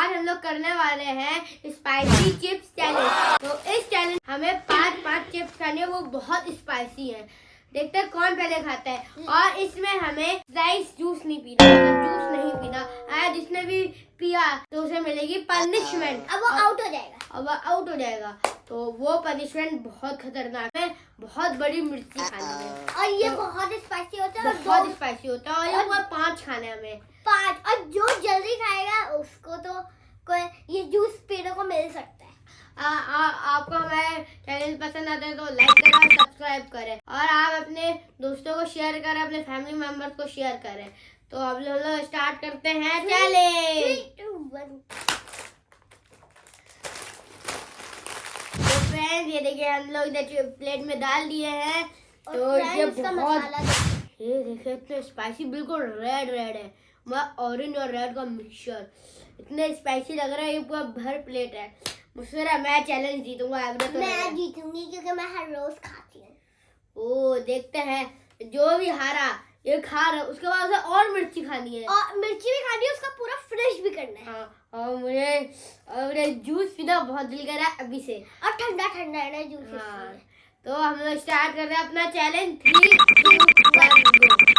आज हम लोग करने वाले हैं स्पाइसी चिप्स चैलेंज। तो इस चैलेंज हमें 5 चिप्स खानी है, वो बहुत स्पाइसी है। देखते हैं कौन पहले खाता है। और इसमें हमें राइस जूस नहीं पीना, मतलब जूस नहीं पीना। जिसने भी पिया तो उसे मिलेगी पनिशमेंट। अब वो आउट हो जाएगा। अब आउट हो जाएगा। तो वो पनिशमेंट बहुत खतरनाक है, बहुत बड़ी मिर्ची खानी है। और ये बहुत स्पाइसी होता है, बहुत स्पाइसी होता है। और ये 5 खाने हमें 5। और जो जल्दी खाएगा उसको तो ये जूस पीने को मिल सकता है। आपको हमारे चैनल पसंद आता है तो लाइक करें, सब्सक्राइब करें और आप अपने दोस्तों को शेयर करें, अपने फैमिली मेंबर्स को शेयर करें। तो अब लोग स्टार्ट करते हैं चैलेंज। 3, 2, 1। तो फ्रेंड्स ये देखिए हम लोग इधर प्लेट में डाल दिए हैं। तो ये देखिए इतने स्पाइसी, बिल्कुल रेड है, ऑरेंज और रेड का मिक्सचर इतने स्पाइसी लग रहा है। ये पूरा भर प्लेट है। मुझसे मैं चैलेंज जीतूंगा। मैं जीतूंगी क्योंकि मैं हर रोज खाती हूँ। ओ देखते हैं, जो भी हारा ये खा रहा है उसके बाद उसे और मिर्ची खानी है। और मिर्ची भी खानी है, उसका पूरा फिनिश भी करना है। हाँ, और मुझे जूस पीना बहुत दिल कर रहा है अभी से। और ठंडा है ना जूस। हाँ, तो हम लोग स्टार्ट कर रहे हैं अपना चैलेंज। 3, 2, 1 गो।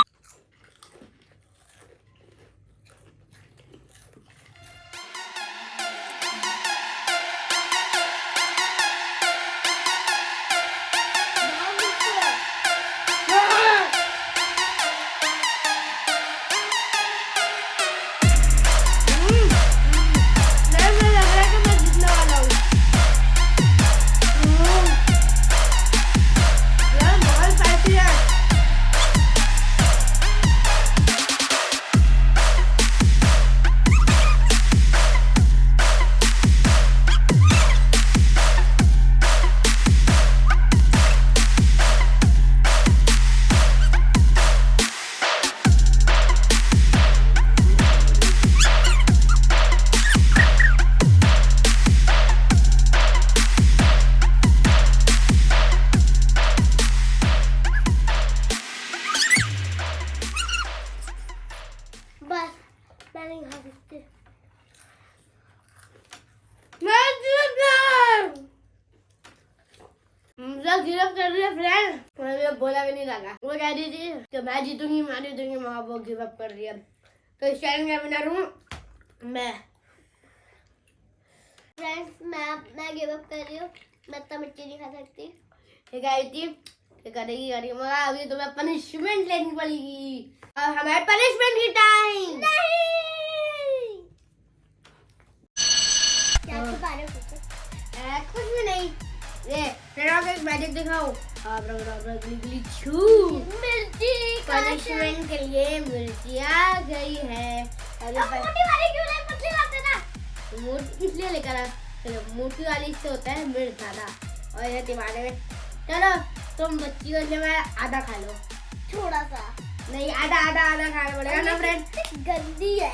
बस मैं नहीं खा सकती। गिरफ्त कर रही है फ्रेंड। मुझे बोला भी नहीं लगा। वो कह रही थी कि मैं जीतूंगी, वहाँ वो गिव अप कर रही है। तो इस चैलेंज का विनर हूँ मैं। फ्रेंड्स मैं गिव अप कर रही हूँ। मैं इतना मिर्ची नहीं खा सकती। ये कह रही थी कि करेगी मगर अभी तुम्हें पनिशमेंट लेनी पड़ेगी। अब हमारे पनिशमेंट की टाइम। नहीं क्या छुपा रहे हो? कुछ भी नहीं। ये फ्रेंड एक मैजिक दिखाओ। छू मिर्ची पनिशमेंट के लिए मिर्ची आ गई है। मोटी वाली क्यों नहीं, पतली लाते ना। मोटी इसलिए लेकर आ। चलो मोटी वाली से होता है मिर्च ज्यादा और ये दिमाग में। चलो तुम बच्ची को ले, मैं आधा खा लो। थोड़ा सा नहीं, आधा खाना पड़ेगा ना फ्रेंड। गंदी है।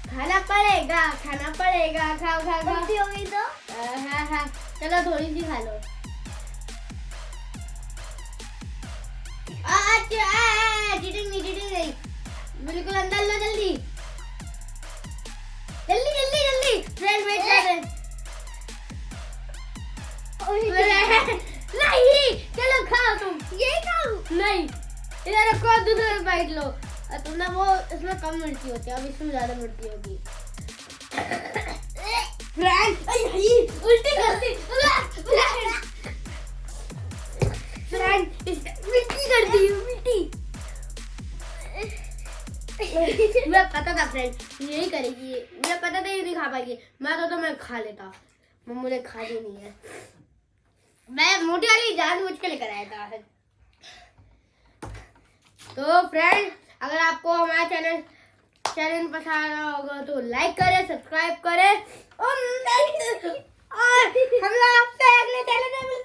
खाना पड़ेगा। खाओ गंदी हो गई तो हाँ, चलो थोड़ी सी खा लो। चीटिंग नहीं, बिल्कुल अंदर लो जल्दी फ्रेंड वेट कर रहे। नहीं, चलो खाओ तुम। यही खाऊं? नहीं, इधर रखो, दूसरा बाइट लो। तुमने वो इसमें कम मिर्ची होती है, अब इसमें ज्यादा मिर्ची होगी। फ्रेंड उल्टी करती फ्रेंड मिर्ची करती मिर्ची। मैं पता था फ्रेंड यही करेगी। मुझे पता था ये नहीं खा पाएगी। तो मैं खा लेता, मुझे खानी नहीं है। मैं मोटी वाली जानबूझ के लेकर आया था। तो फ्रेंड अगर आपको हमारा चैनल पसंद आया होगा तो लाइक करें, सब्सक्राइब करें और हम लोग आपसे अगले चैनल में